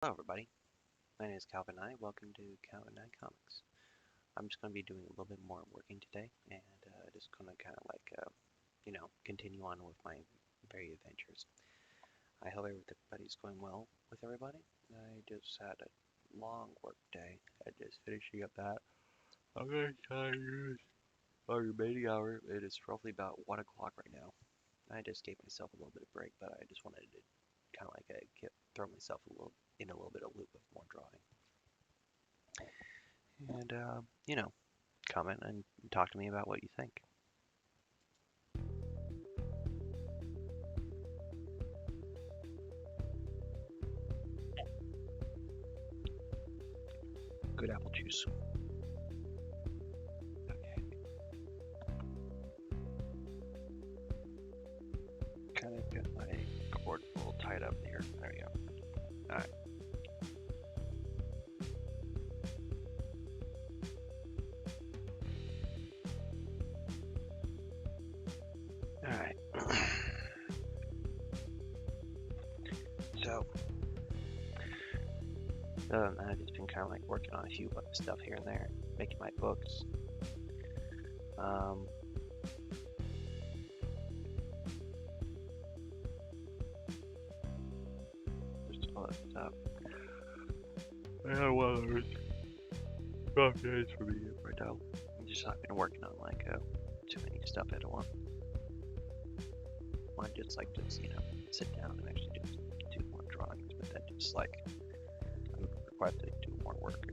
Hello everybody, my name is Calvin Nye. Welcome to Calvin Nye Comics. I'm just going to be doing a little bit more working today and just going to kind of continue on with my very adventures. I hope everybody's going well with everybody. I just had a long work day. I just finishing up that. I'm very tired. Our remaining hour, it is roughly about 1 o'clock right now. I just gave myself a little bit of break, but I just wanted to kind of throw myself a little bit of loop of more drawing. And, comment and talk to me about what you think. Good apple juice. Okay. Kind of got my cord a little tied up here. There we go. Alright. Alright. So, other than that, I've just been kind of like working on a few stuff here and there, making my books. Just all that stuff. I had one of those rough days for me right now. I've been working on too many stuff at once. I just sit down and actually just do more drawings, but then just I'm required to do more work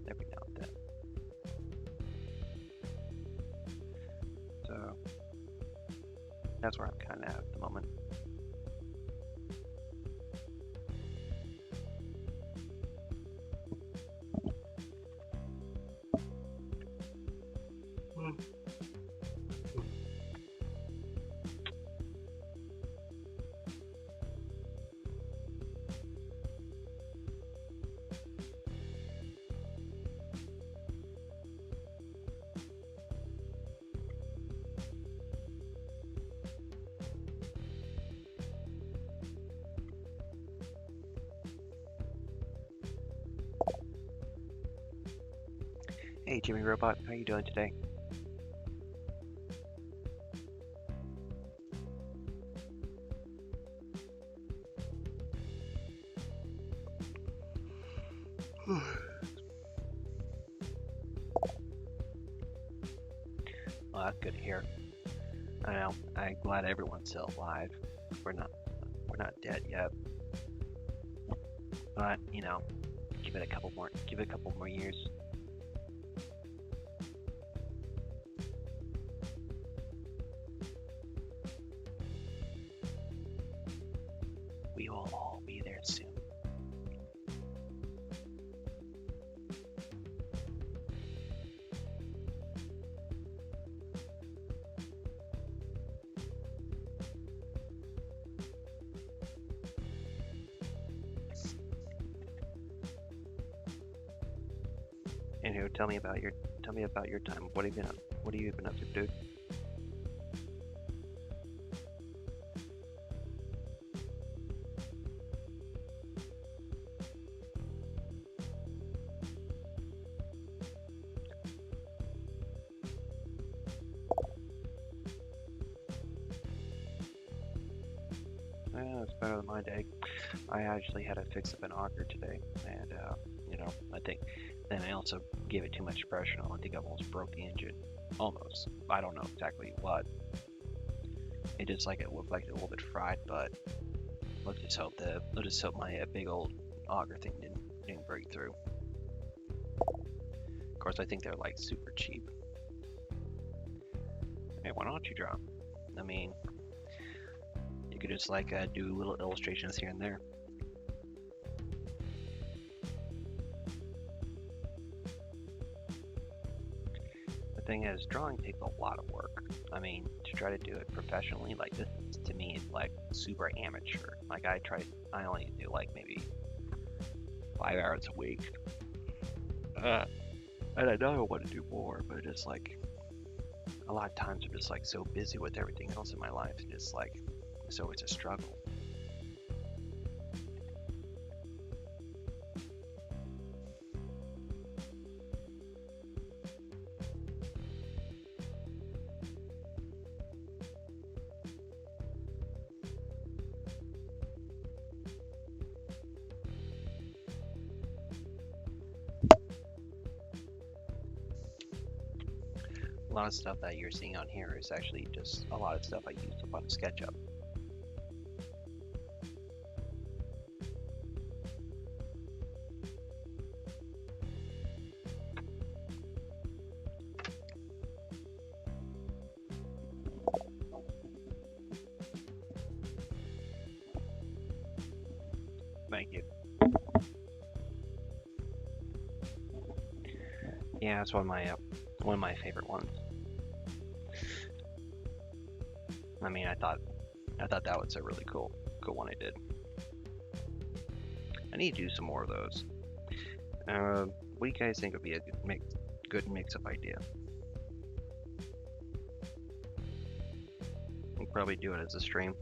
every now and then. So that's where I'm kind of at the moment. Hey Jimmy Robot, how you doing today? Well, that's good to hear. I know. I'm glad everyone's still alive. We're not dead yet. But give it a couple more years. We will all be there soon. Anywho, tell me about your time. What have you been up to, dude? It's better than my day. I actually had to fix up an auger today, and I think then I also gave it too much pressure, and I think I almost broke the engine. Almost. I don't know exactly what. It just it looked like a little bit fried, but let's just hope my big old auger thing didn't break through. Of course, I think they're super cheap. Hey, why don't you draw? I mean, you could just do little illustrations here and there. The thing is, drawing takes a lot of work. I mean, to try to do it professionally, this to me is super amateur. I only do maybe 5 hours a week. And I know I want to do more, but it's a lot of times I'm just so busy with everything else in my life, and it's always a struggle. A lot of stuff that you're seeing on here is actually just a lot of stuff I used up on SketchUp. Thank you. Yeah, it's one of my favorite ones. I mean, I thought that was a really cool one I did. I need to do some more of those. What do you guys think would be a good mix up idea? We'll probably do it as a stream.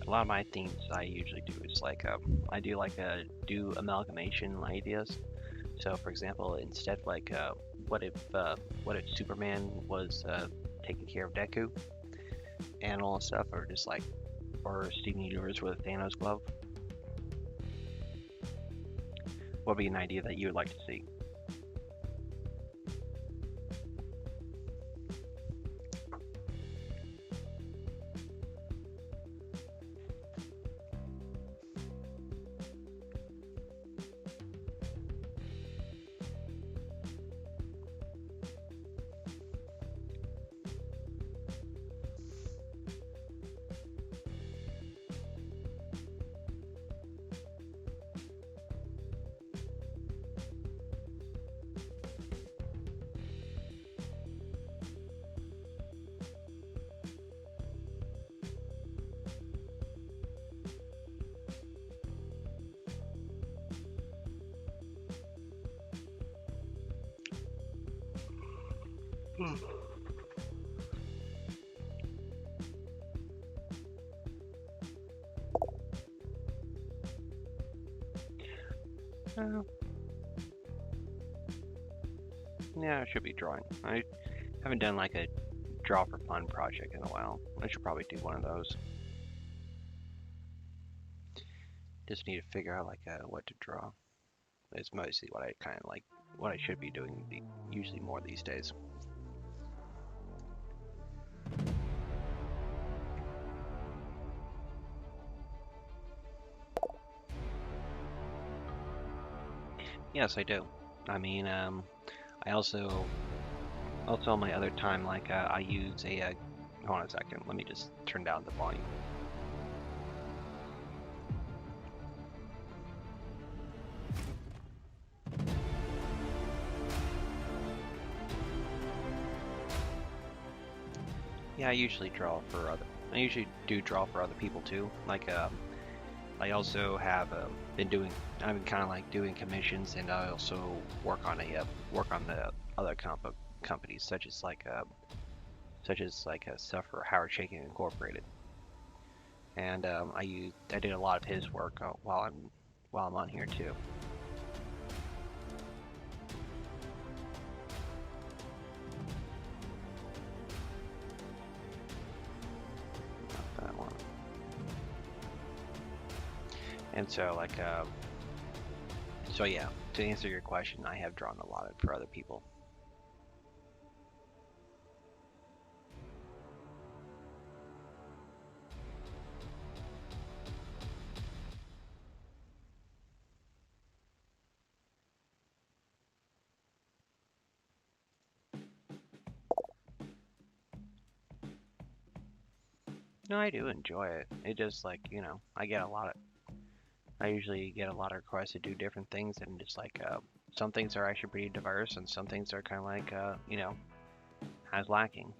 A lot of my themes I usually do is like I do like do amalgamation ideas. So for example, instead of like what if Superman was taking care of Deku and all that stuff, or just like or Steven Universe with a Thanos glove? What would be an idea that you would like to see? Yeah, I should be drawing. I haven't done like a draw for fun project in a while. I should probably do one of those. Just need to figure out like what to draw. It's mostly what I kind of like, what I should be doing usually more these days. Yes, I do. I mean, I also on my other time, like I use a. Hold on a second. Let me just turn down the volume. Yeah, I usually draw for other. I usually do draw for other people too. Like I also have been doing. I've been kind of like doing commissions, and I also work on the other companies, such as like stuff for Howard Shaking Incorporated. And I did a lot of his work while I'm on here too. Not that one. And so like so yeah, to answer your question, I have drawn a lot for other people. No, I do enjoy it. It just like, you know, I usually get a lot of requests to do different things, and just like some things are actually pretty diverse, and some things are kind of like you know, has lacking.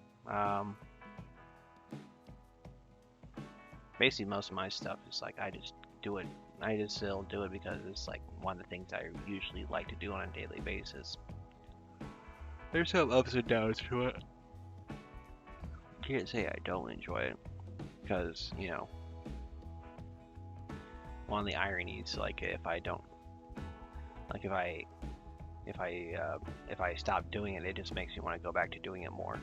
Basically, most of my stuff is like I just do it. I just still do it because it's like one of the things I usually like to do on a daily basis. There's some ups and downs to it. Can't say I don't enjoy it, because you know, one of the ironies, like if I don't, like if I stop doing it, it just makes me want to go back to doing it more.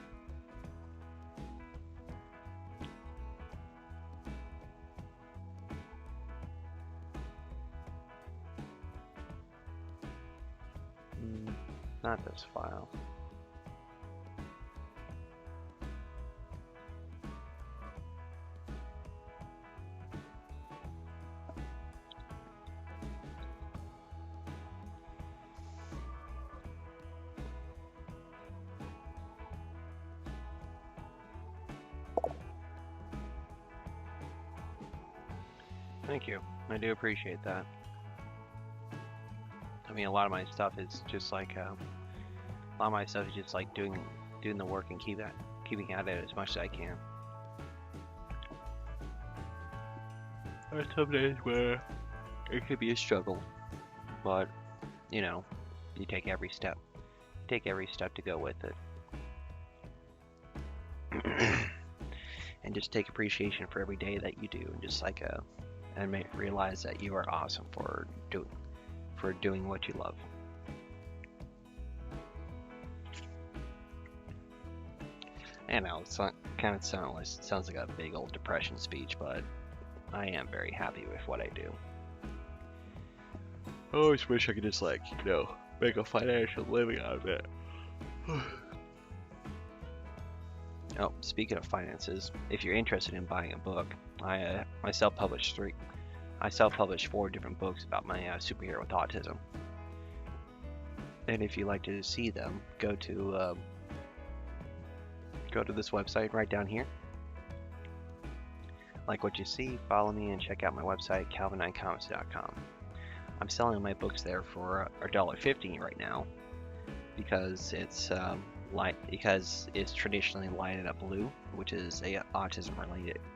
not this file. Thank you. I do appreciate that. I mean, a lot of my stuff is just like doing the work and keeping at it as much as I can. There are some days where it could be a struggle, but you know, you take every step. Take every step to go with it. And just take appreciation for every day that you do, and just and realize that you are awesome for doing what you love. I know it's kind of sounds like a big old depression speech, but I am very happy with what I do. I always wish I could just make a financial living out of it. Oh, speaking of finances, if you're interested in buying a book, I self-published 4 different books about my superhero with autism. And if you'd like to see them, go to this website right down here. Like what you see, follow me and check out my website, calvinnyecomics.com. I'm selling my books there for $1.50 right now because it's traditionally lighted up blue, which is a autism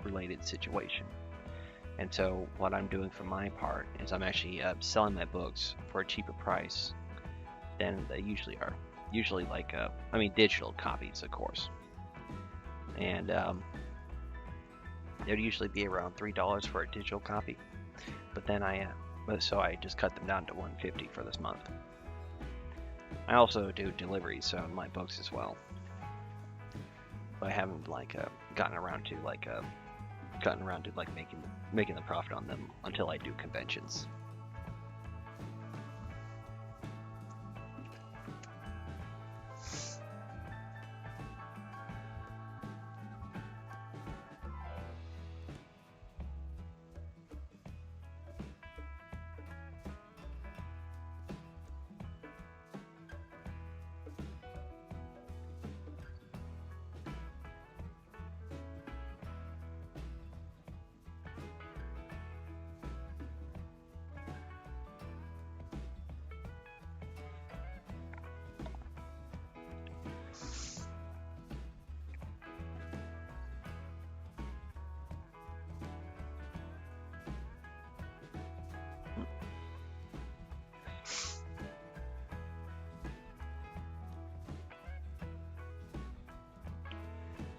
related situation. And so what I'm doing for my part is I'm actually selling my books for a cheaper price than they usually are. Usually digital copies, of course. And it would usually be around $3 for a digital copy. But then so I just cut them down to $1.50 for this month. I also do deliveries on my books as well. But I haven't gotten around to making the profit on them until I do conventions.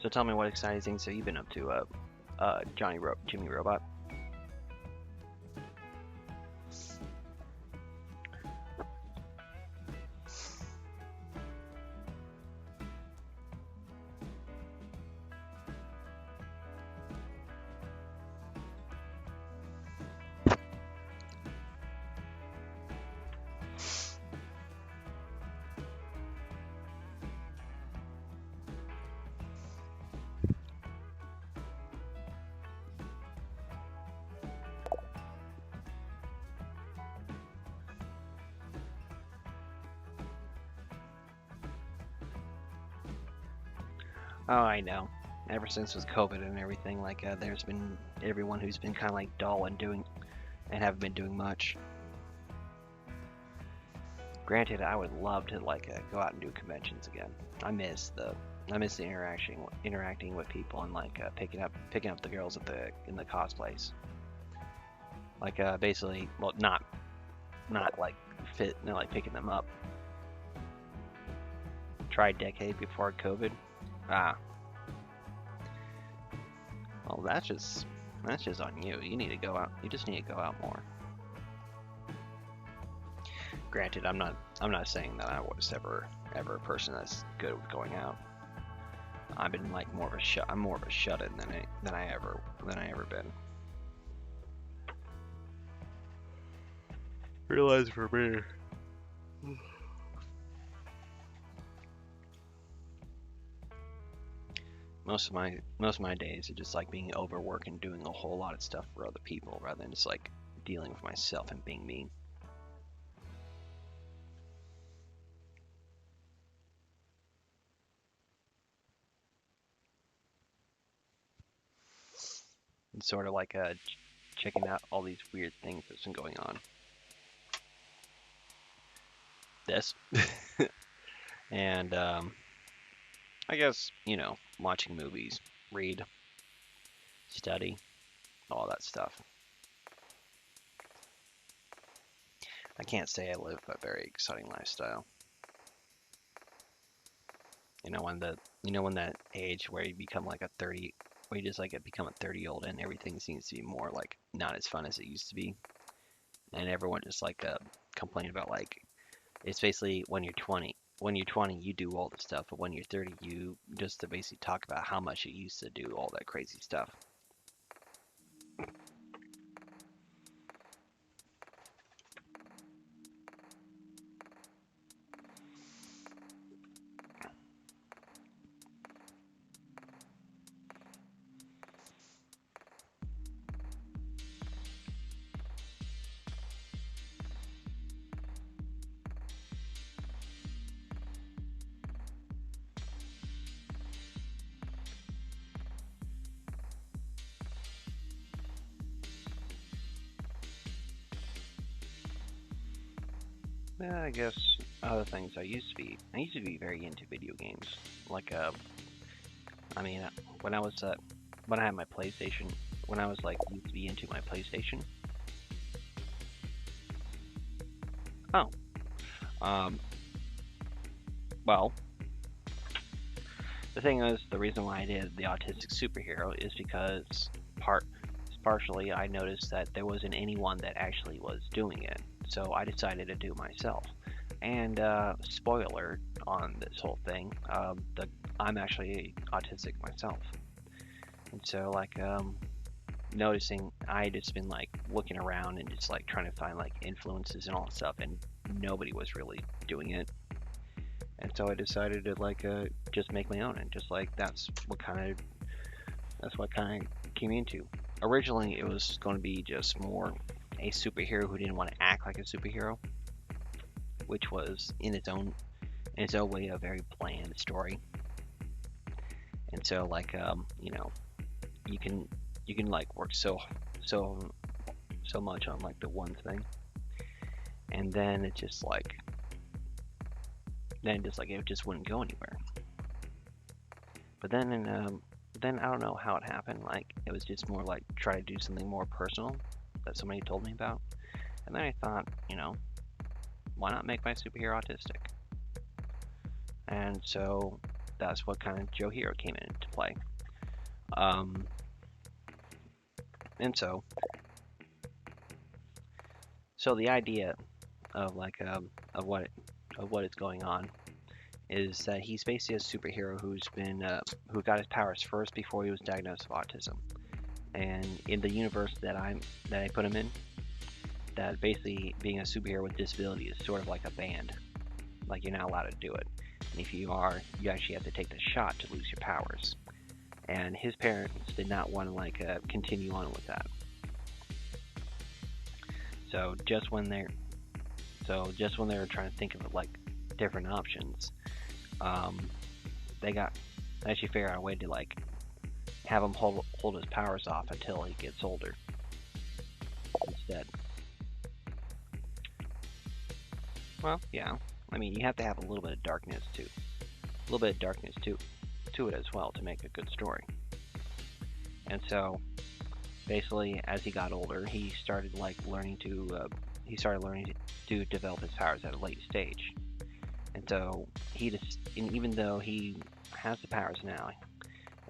So tell me what exciting things have you been up to, Jimmy Robot? Oh, I know. Ever since with COVID and everything, there's been everyone who's been kind of dull and haven't been doing much. Granted, I would love to go out and do conventions again. I miss the interacting with people and picking up the girls in the cosplays. Basically, well, not picking them up. Tried decade before COVID. Well, that's just on you. You need to go out. You just need to go out more. Granted, I'm not saying that I was ever a person that's good with going out. I've been more of a shut-in than I ever been. Realize for me, most of my days are just like being overworked and doing a whole lot of stuff for other people rather than just like dealing with myself and being me. It's sort of like checking out all these weird things that's been going on. This and I guess watching movies, read, study, all that stuff. I can't say I live a very exciting lifestyle. When that age where you become like a 30, where you just like become a 30-year-old and everything seems to be more like not as fun as it used to be, and everyone just like complain about like it's basically when you're 20. When you're 20, you do all the stuff, but when you're 30, you just to basically talk about how much you used to do all that crazy stuff. Yeah, I guess other things I used to be very into video games. Like I mean, when I was when I had my PlayStation, when I was like used to be into my PlayStation. Oh, um, well, the thing is, the reason why I did the autistic superhero is because partially I noticed that there wasn't anyone that actually was doing it, so I decided to do it myself. And spoiler on this whole thing, I'm actually autistic myself, and so like noticing I just been like looking around and just like trying to find like influences and all that stuff, and nobody was really doing it. And so I decided to like just make my own, and just like that's what kind of came into. Originally, it was going to be just more a superhero who didn't want to act like a superhero, which was in its own way a very bland story. And so like you can like work so so much on like the one thing, and then it just like it just wouldn't go anywhere. But then I don't know how it happened. Like it was just more like try to do something more personal that somebody told me about, and then I thought, why not make my superhero autistic? And so that's what kind of Joe Hero came into play. Um, and so the idea of like of what is going on is that he's basically a superhero who got his powers first before he was diagnosed with autism. And in the universe that I put him in, that basically being a superhero with disability is sort of like a band. Like you're not allowed to do it. And if you are, you actually have to take the shot to lose your powers. And his parents did not want to like continue on with that. So just when they're trying to think of like different options, they actually figured out a way to like have him hold his powers off until he gets older instead. Well, yeah. I mean, you have to have a little bit of darkness too. A little bit of darkness to it as well to make a good story. And so, basically, as he got older, he started learning to develop his powers at a late stage. And so and even though he has the powers now,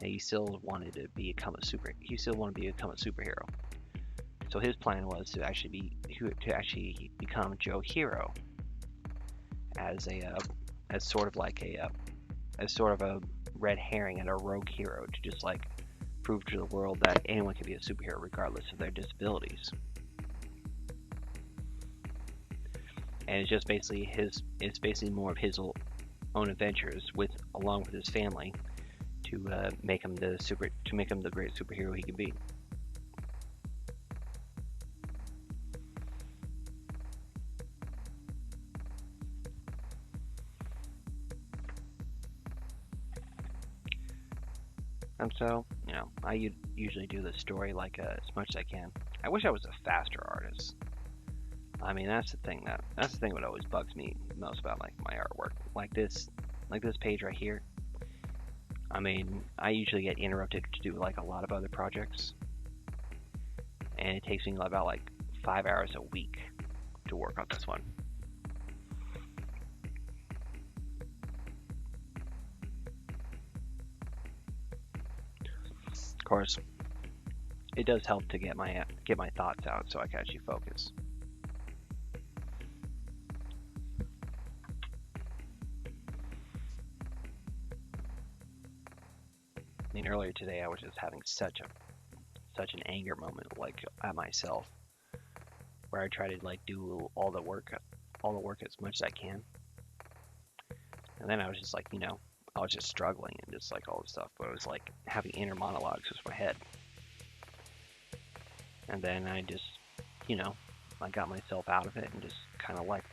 he still wanted to become a superhero. So his plan was to actually become Joe Hero as sort of a red herring and a rogue hero to just like prove to the world that anyone can be a superhero regardless of their disabilities. And it's basically more of his own adventures along with his family to make him the great superhero he can be. And so, I usually do the story like as much as I can. I wish I was a faster artist. I mean, that's the thing that always bugs me most about like my artwork. Like this page right here. I mean, I usually get interrupted to do like a lot of other projects, and it takes me about like 5 hours a week to work on this one. Of course, it does help to get my thoughts out so I can actually focus. I mean, earlier today I was just having such an anger moment, like at myself, where I try to like do all the work as much as I can, and then I was just like, I was just struggling and just like all this stuff, but I was like having inner monologues with my head, and then I just, I got myself out of it and just kind of like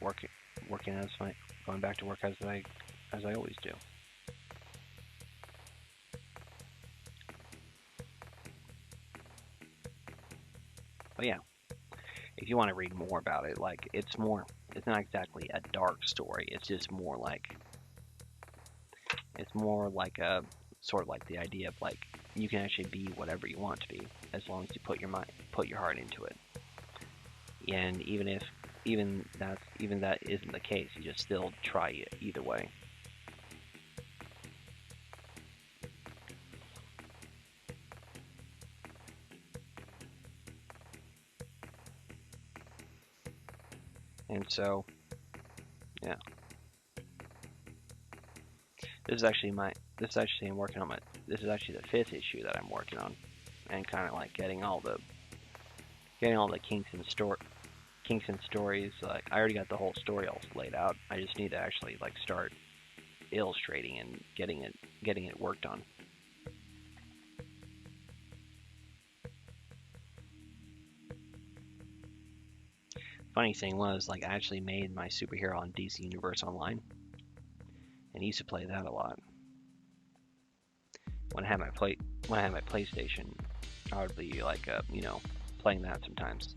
going back to work as I always do. But yeah, if you want to read more about it, like it's not exactly a dark story. It's just more like a sort of like the idea of like you can actually be whatever you want to be as long as you put your heart into it. And even that isn't the case, you just still try it either way. And so, yeah. This is actually I'm working on this is actually the 5th issue that I'm working on, and kind of like getting all the kinks and stories. Like I already got the whole story all laid out. I just need to actually like start illustrating and getting it worked on. Funny thing was, like, I actually made my superhero on DC Universe Online, and I used to play that a lot. When I had my PlayStation, I would be like, playing that sometimes.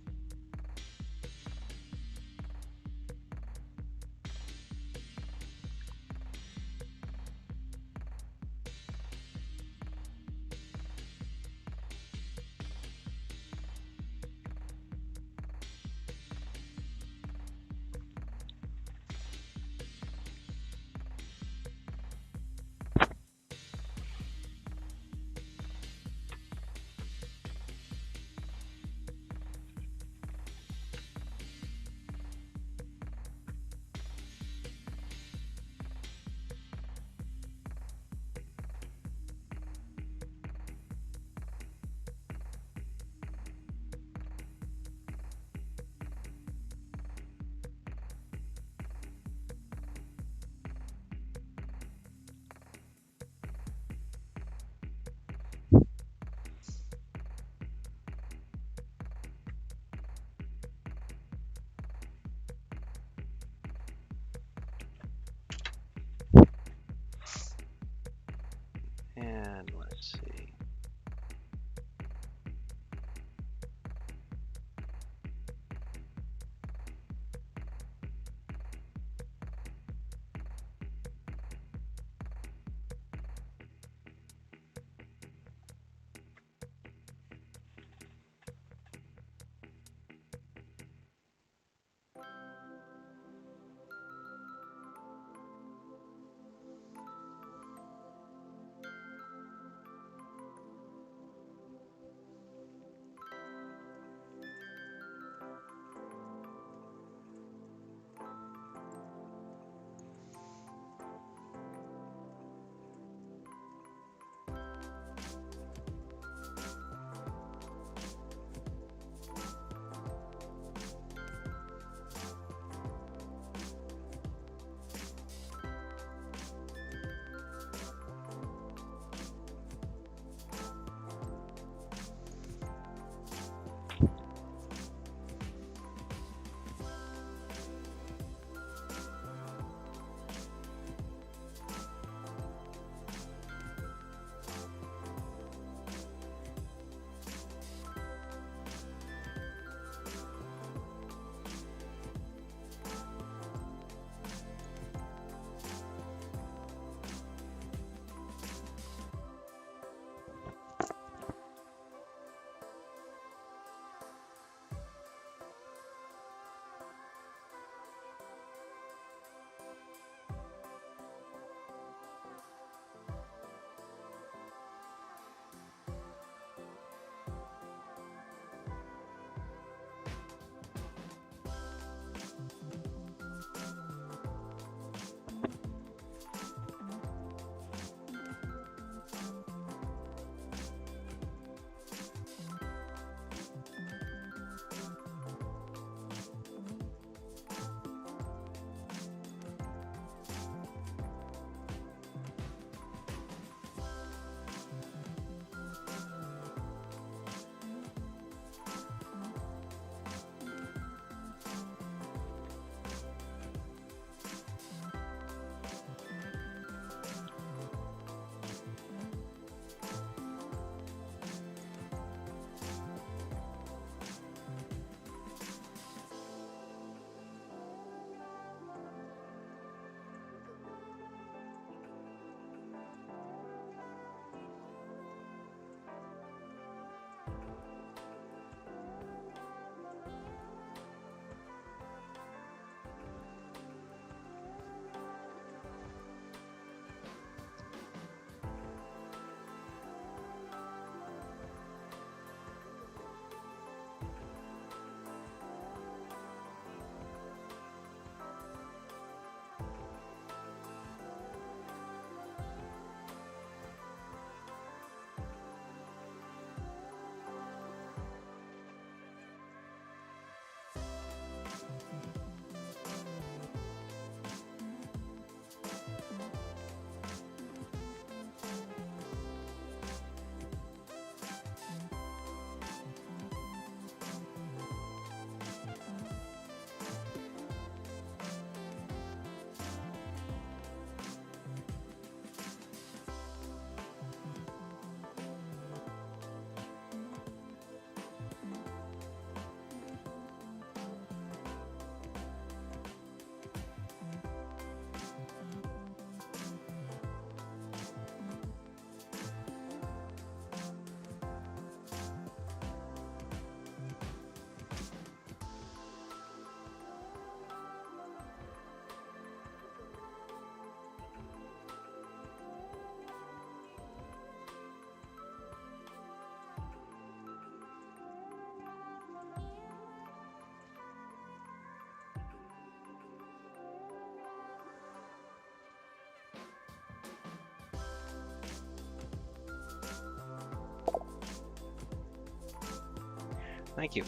Thank you.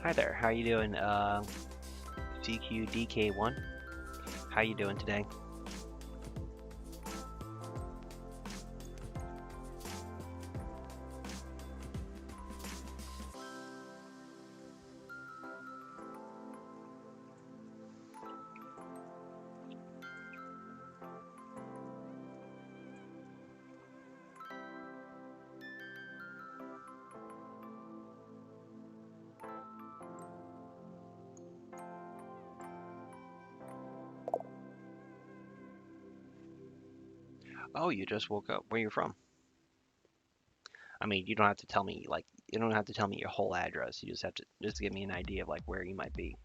Hi there. How you doing? CQDK1. How you doing today? Oh, you just woke up. Where you from? I mean, you don't have to tell me like you don't have to tell me your whole address. You just have to just give me an idea of like where you might be.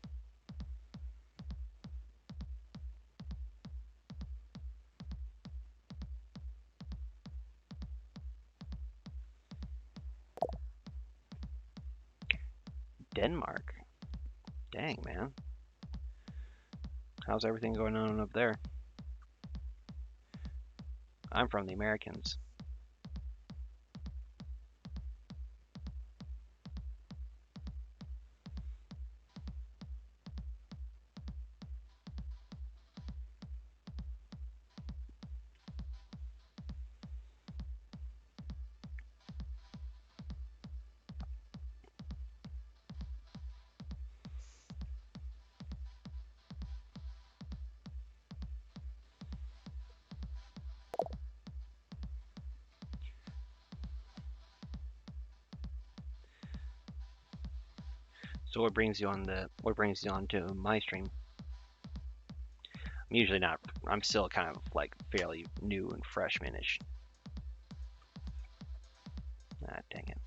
Denmark. Dang, man. How's everything going on up there? I'm from the Americans. So what brings you on to my stream? I'm usually not. I'm still kind of like fairly new and freshmanish. Ah, dang it.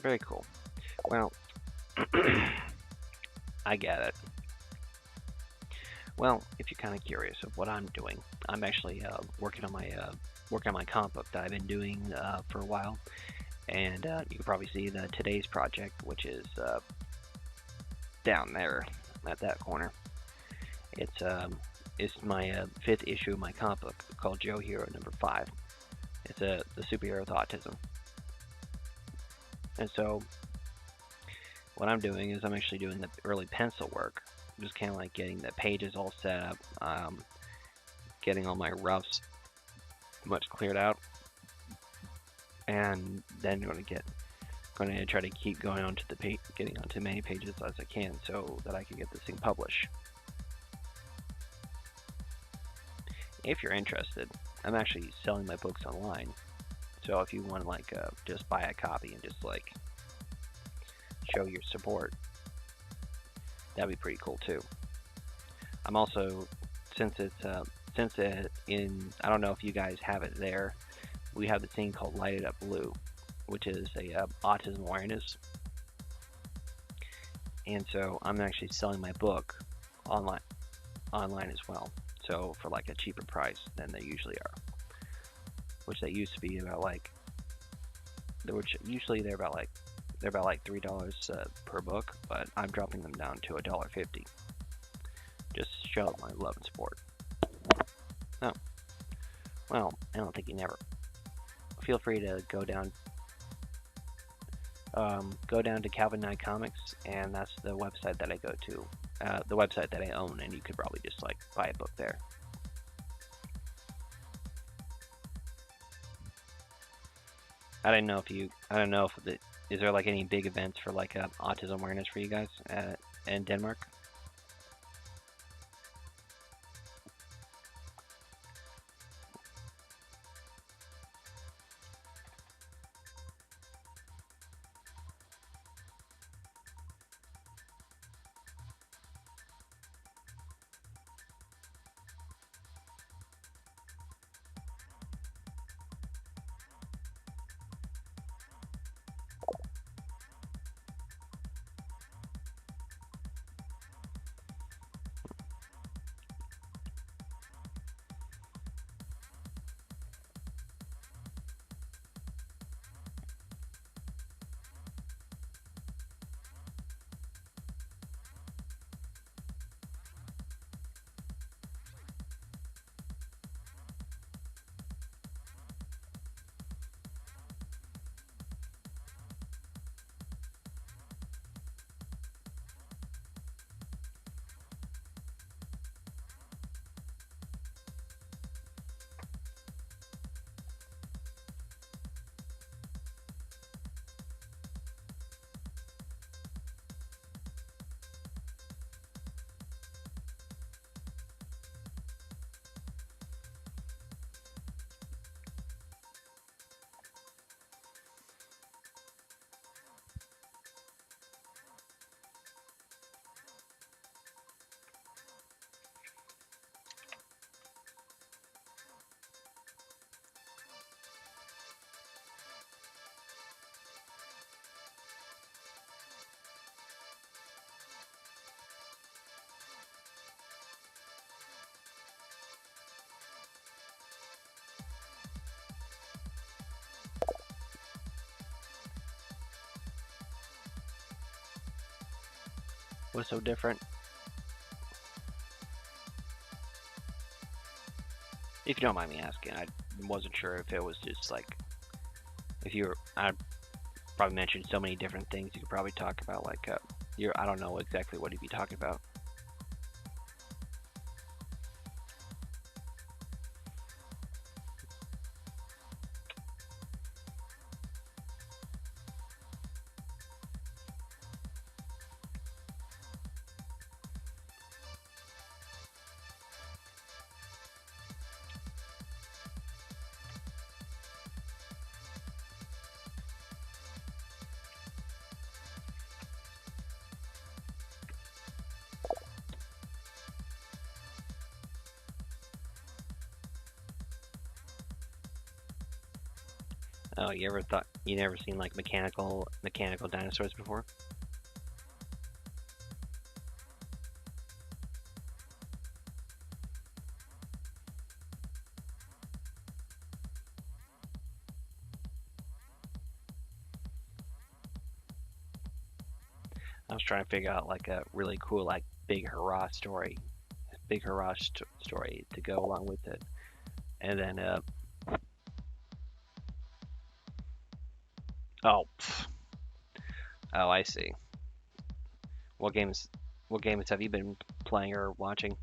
Very cool. Well, I get it. Well, if you're kind of curious of what I'm doing, I'm actually working on my comic book that I've been doing for a while, and you can probably see the today's project, which is down there at that corner. It's my fifth issue of my comic book called Joe Hero #5. It's the superhero with autism, and so what I'm doing is I'm actually doing the early pencil work, just kind of like getting the pages all set up, getting all my roughs much cleared out, and then going to try to keep going onto getting onto many pages as I can, so that I can get this thing published. If you're interested, I'm actually selling my books online, so if you want to like just buy a copy and just like show your support, that'd be pretty cool too. I'm also, since I don't know if you guys have it there, we have this thing called Light It Up Blue, which is a autism awareness, and so I'm actually selling my book online as well, so for like a cheaper price than they usually are, which they used to be about like, which usually they're about like $3 per book, but I'm dropping them down to $1.50. Just to show my love and support. Oh, well, I don't think you never. Feel free to go down to Calvin Nye Comics, and that's the website that I go to, the website that I own, and you could probably just like buy a book there. I don't know if is there like any big events for like autism awareness for you guys in Denmark? was so different? If you don't mind me asking, I wasn't sure if it was just like if you were. I probably mentioned so many different things. You could probably talk about like I don't know exactly what you'd be talking about. Oh, you never seen like mechanical dinosaurs before? I was trying to figure out like a really cool like big hurrah story, story to go along with it, and then oh oh I see. What games have you been playing or watching?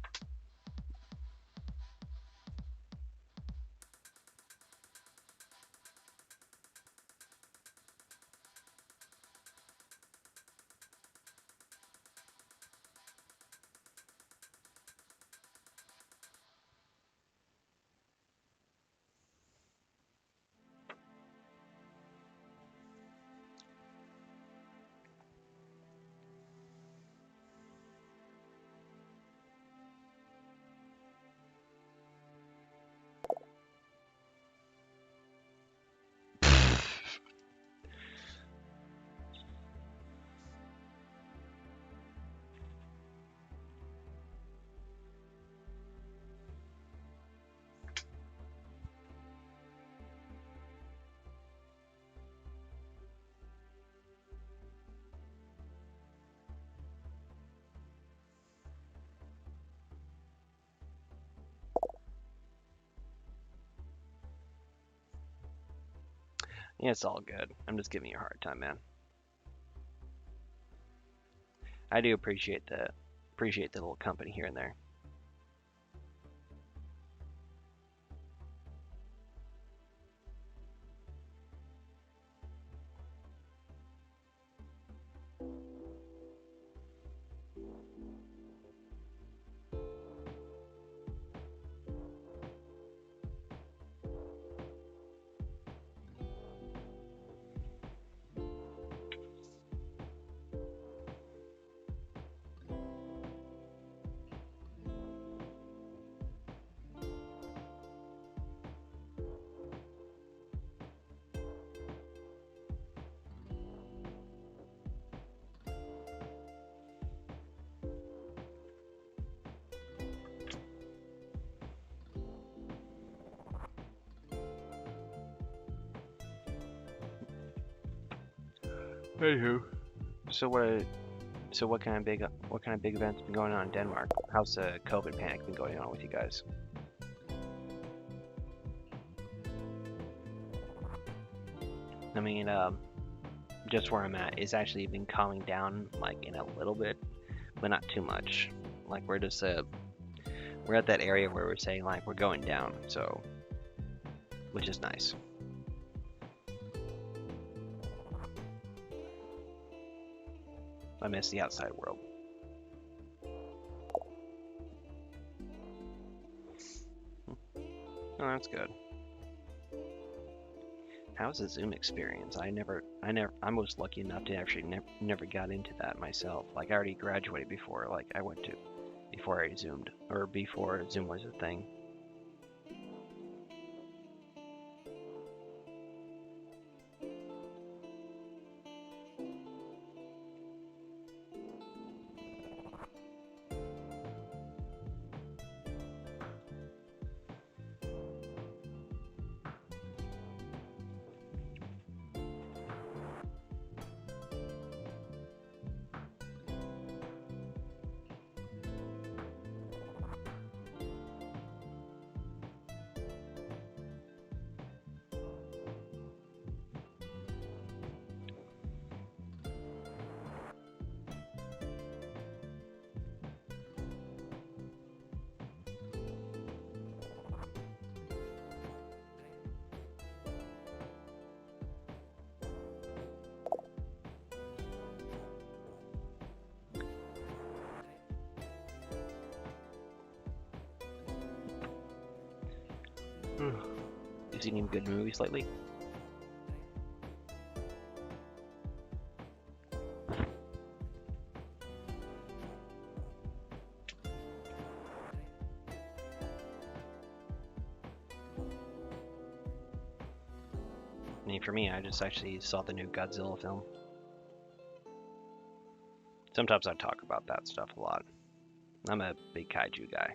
Yeah, it's all good. I'm just giving you a hard time, man. I do appreciate the little company here and there. Anywho, so what kind of big events been going on in Denmark? How's the COVID panic been going on with you guys? I mean, just where I'm at, it's actually been calming down like in a little bit, but not too much. Like we're just we're at that area where we're saying like we're going down, so which is nice. I miss the outside world. Oh, that's good. How's the Zoom experience? I was lucky enough to actually never got into that myself. Like I already graduated before, like I went to, before I Zoomed, or before Zoom was a thing. You seen any good movies lately? I mean, for me, I just actually saw the new Godzilla film. Sometimes I talk about that stuff a lot. I'm a big kaiju guy.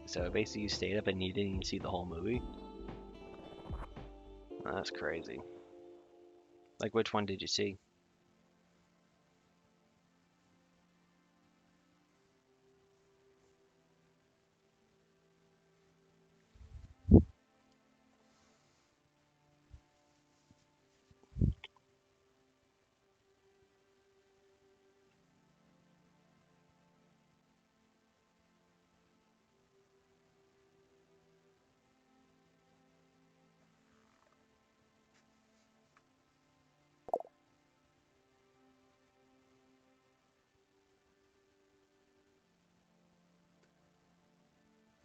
So basically you stayed up and you didn't even see the whole movie? That's crazy. Like, which one did you see?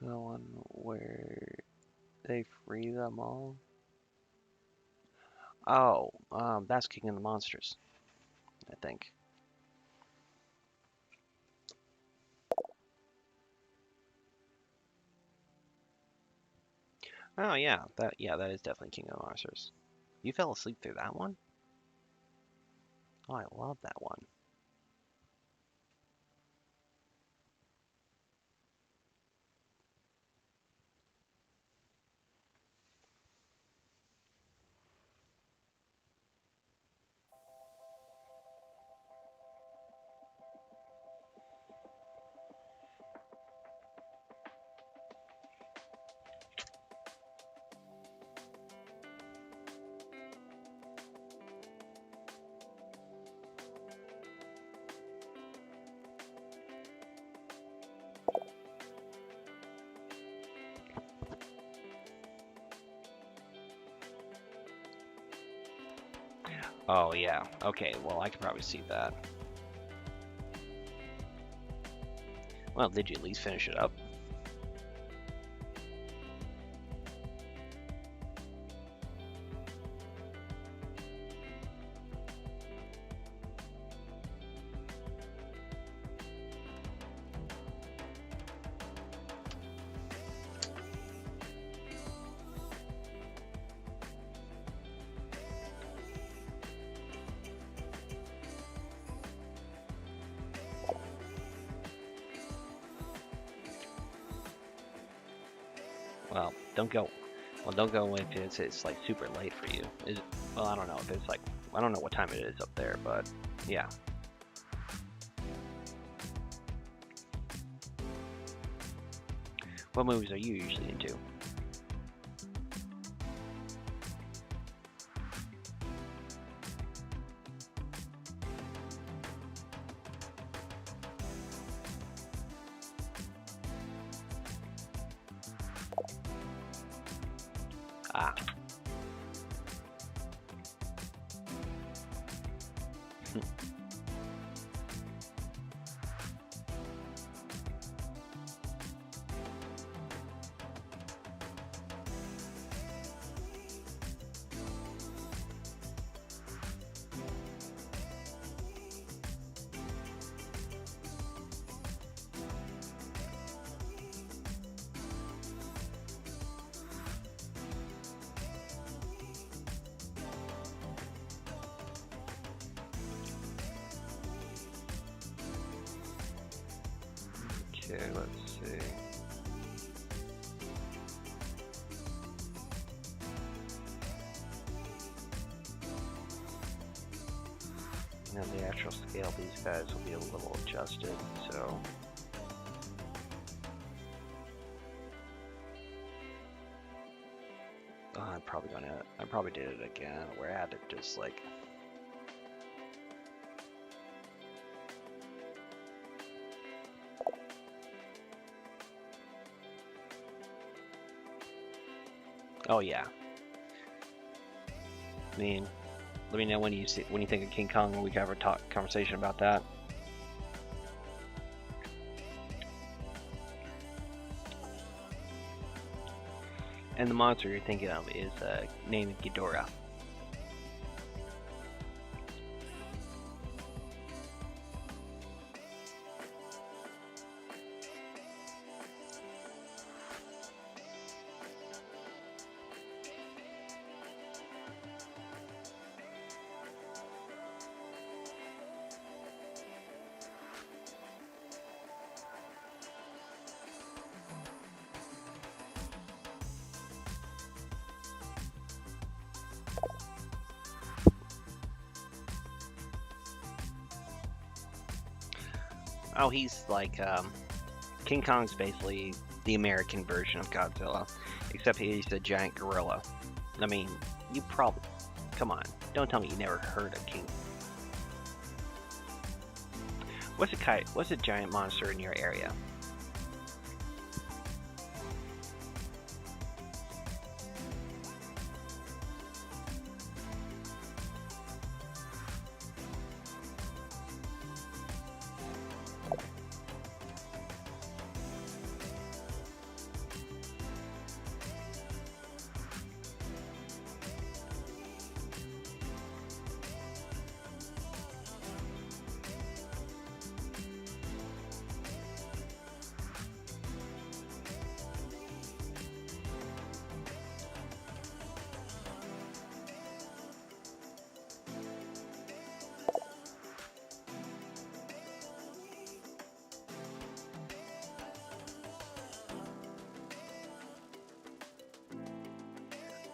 The one where they free them all? Oh, that's King of the Monsters, I think. Oh yeah, that is definitely King of the Monsters. You fell asleep through that one? Oh, I love that one. Oh yeah. Okay, well I can probably see that. Well, did you at least finish it up? Well, don't go. Well, don't go if it's like super late for you. Well, I don't know if it's like I don't know what time it is up there, but yeah. What movies are you usually into? Ah. Okay, let's see. Now the actual scale of these guys will be a little adjusted, so. Oh, I probably did it again, where I had to just like. Oh yeah. I mean, let me know when you think of King Kong, and we can have a conversation about that. And the monster you're thinking of is named Ghidorah. Oh, he's like King Kong's basically the American version of Godzilla, except he's a giant gorilla. I mean, you probably come on, don't tell me you never heard of King. What's a giant monster in your area?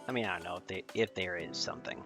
I mean, I don't know if there is something.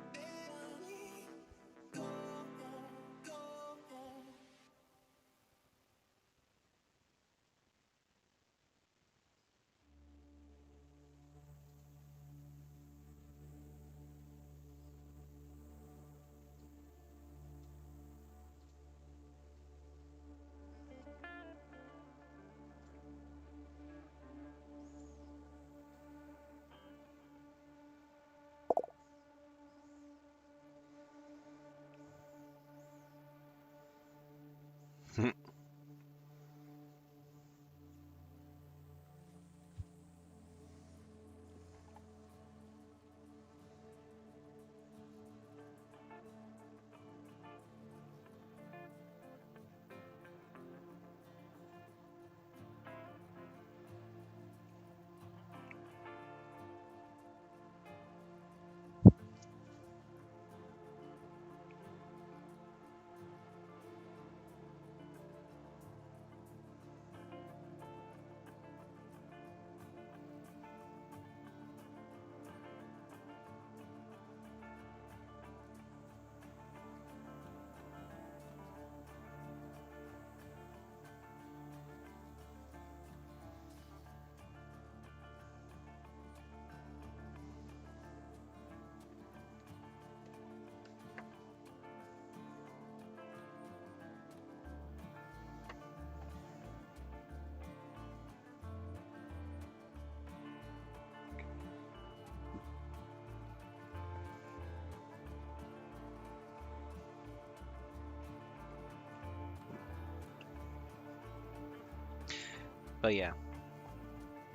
But yeah,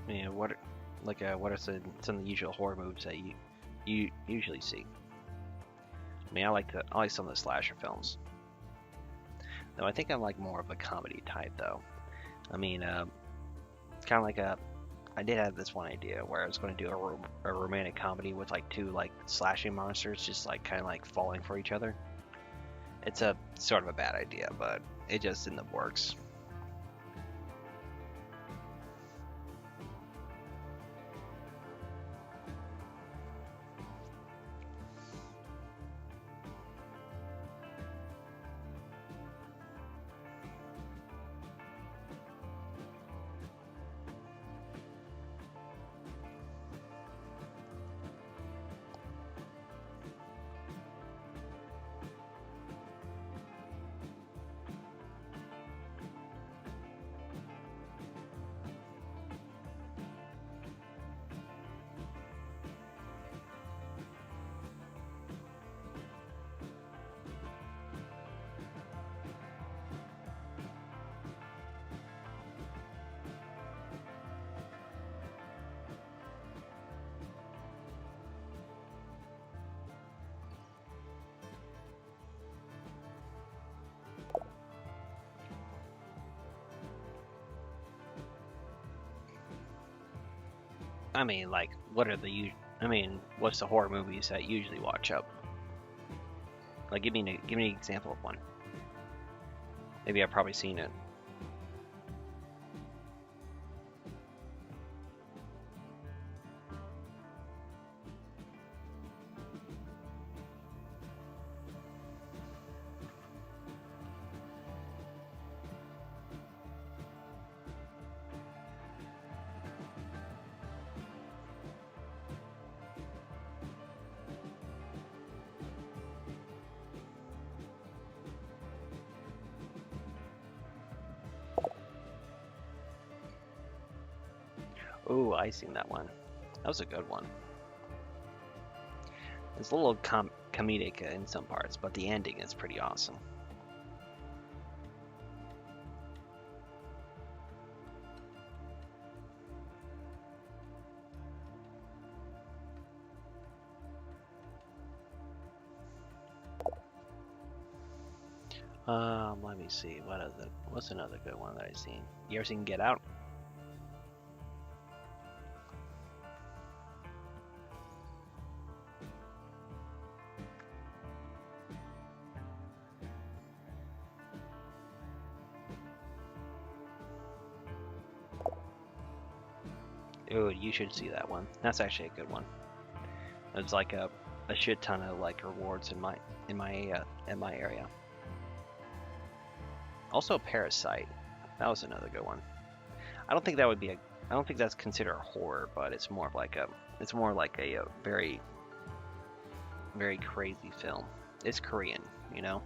I mean, what are some of the usual horror movies that you usually see? I mean, I like some of the slasher films. Though I think I'm like more of a comedy type though. I mean, kind of like I did have this one idea where I was going to do a romantic comedy with like two like slashing monsters just like kind of like falling for each other. It's a sort of a bad idea, but it just in the works. I mean, like, what are the I mean, what's the horror movies that you usually watch up? Like, give me an example of one. Maybe I've probably seen it. Oh, I seen that one. That was a good one. It's a little comedic in some parts, but the ending is pretty awesome. Let me see. What's another good one that I've seen? You ever seen Get Out? Oh, you should see that one. That's actually a good one. It's like a shit ton of like rewards in my area. Also, Parasite. That was another good one. I don't think that would be a. I don't think that's considered a horror, but it's more of like a. It's more like a very, very crazy film. It's Korean, you know.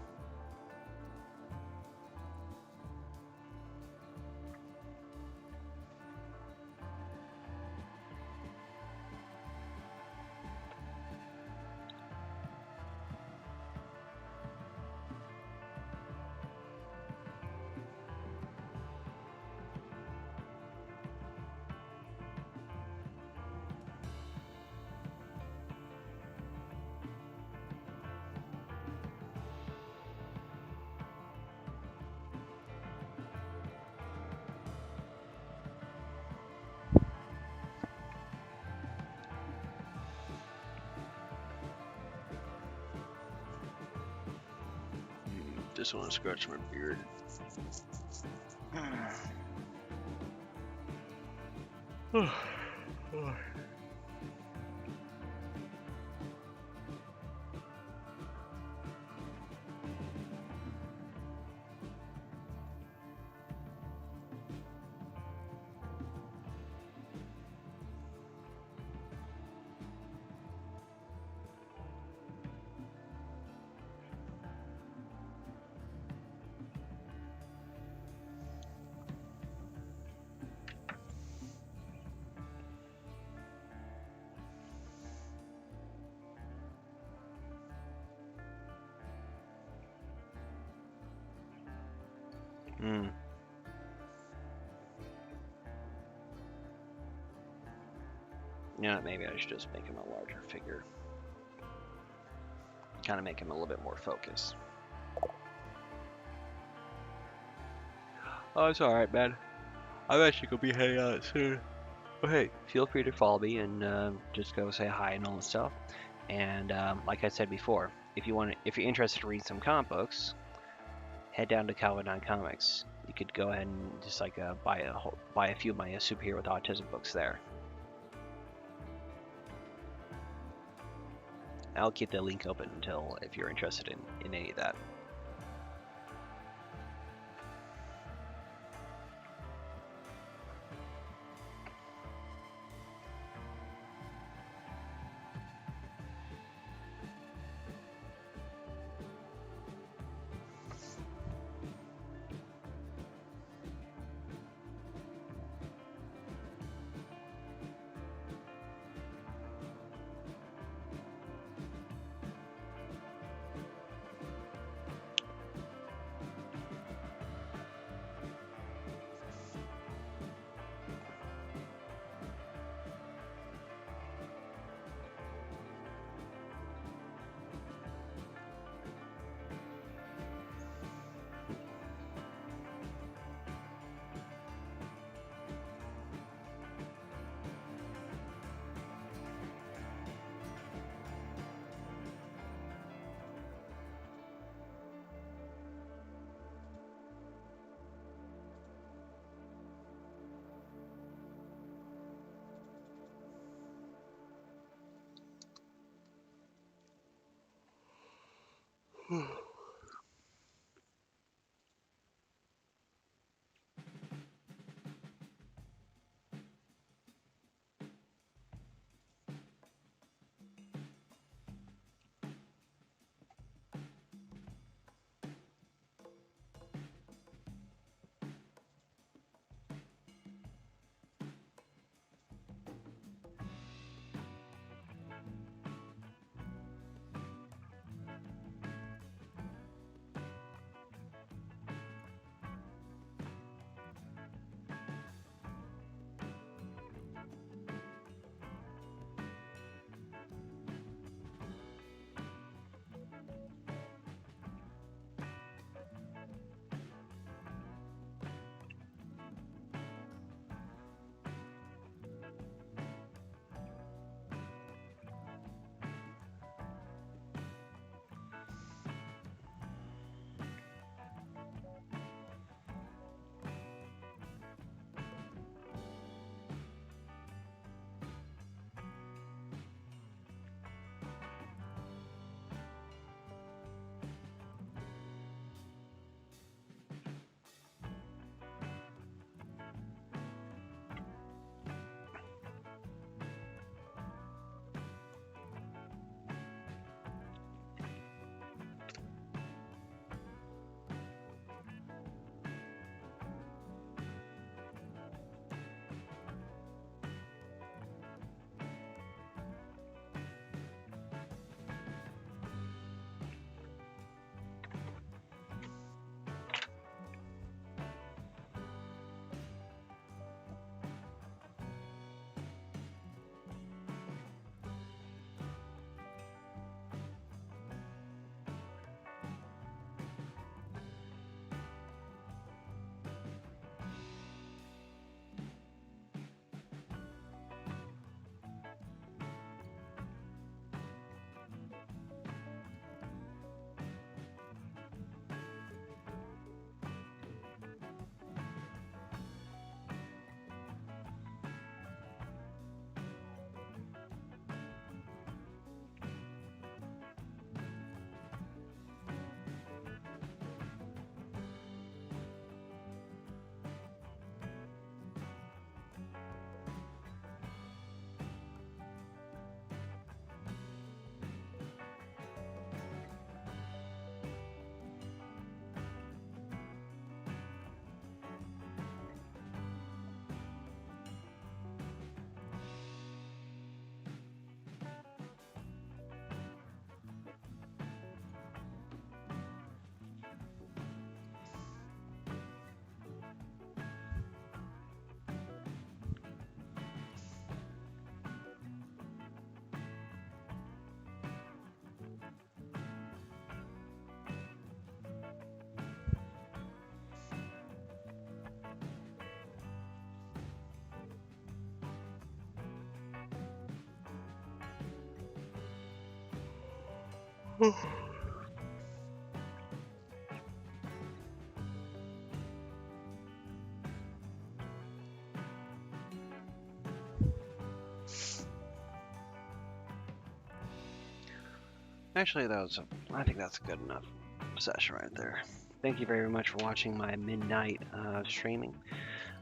Just want to scratch my beard. Hmm. Yeah, maybe I should just make him a larger figure. Kind of make him a little bit more focused. Oh, it's alright, man. I'm actually gonna be heading out soon. But hey, feel free to follow me and just go say hi and all that stuff. And like I said before, if you're interested in reading some comic books, head down to Nye Comics. You could go ahead and just like buy a few of my superhero with autism books there. I'll keep the link open until if you're interested in any of that. Actually, I think that's a good enough session right there. Thank you very much for watching my midnight streaming.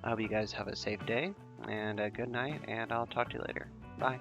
I hope you guys have a safe day and a good night, and I'll talk to you later. Bye.